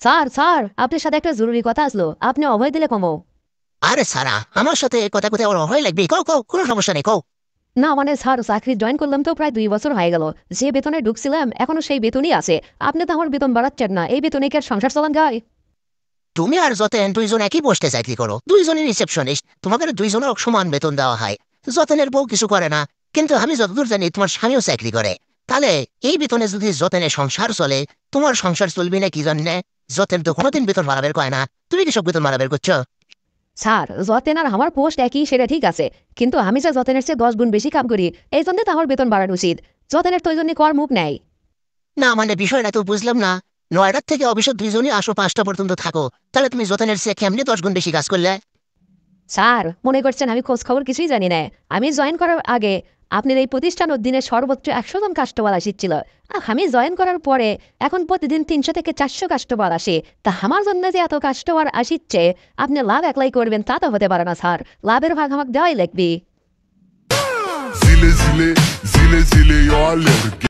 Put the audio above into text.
Sir sir, আপনার সাথে একটা জরুরি কথা আসলো, আপনি অভয় দিলে কমো। আরে সারা, আমার সাথে কথা কথা ওর ভয় লাগবে, কও কও, কোনো সমস্যা নেই, কও। না মানে স্যার, চাকরি জয়েন করলাম তো প্রায় 2 বছর হয়ে গেল। যে বেতনে ঢুকছিলাম এখনো সেই বেতনই আছে। আপনি তো আমার বেতন বাড়াচ্ছেন না, এই বেতনে কি আর সংসার চালান যায়? তুমি আর যতেন দুইজন একই পোস্টে চাকরি করো, দুইজনই রিসেপশনিস্ট, তোমাকে দুইজনের সমান বেতন দেওয়া হয়। যতেনের বউ কিছু করে না, কিন্তু আমি যতদূর জানি তোমার স্বামীও চাকরি করে। তাহলে এই বেতনে যদি যতেনের সংসার চলে, তোমার সংসার চলবি না কি জন্যে? যতেন তো কোনোদিন বেতন বাড়াবের কয় না, তুমি কি সব বেতন বাড়াবের করছো? স্যার, যতেন আর আমার পোস্ট একই, সেটা ঠিক আছে। কিন্তু আমি যে যতেনের চেয়ে 10 গুণ বেশি কাম করি, এই জন্য তো আমার বেতন বাড়ানো উচিত। যতেনের তো ওই জন্য কর মুখ নেয়। না মানে বিষয়টা তো বুঝলাম না। 9টার থেকে অফিসে দুইজনই আসো, 5টা পর্যন্ত থাকো, তাহলে তুমি যতেনের চেয়ে কেমনি 10 গুণ বেশি কাজ করলে? স্যার, মনে করছেন আমি খোঁজ খবর কিছুই জানি না? আমি জয়েন করার আগে আপনার এই প্রতিষ্ঠান দিনে সর্বোচ্চ 100 জন কাস্টমার আসছিল। আর আমি জয়েন করার পরে এখন প্রতিদিন 300 থেকে 400 কাস্টমার আসে। তা আমার জন্য যে এত কাস্টমার আসিচ্ছে, আপনি লাভ একলাই করবেন তা তো হতে পারে না স্যার। লাভের ভাগ আমাকে দেওয়াই লাগবে। Zile, zile, zile, zile, eu alerg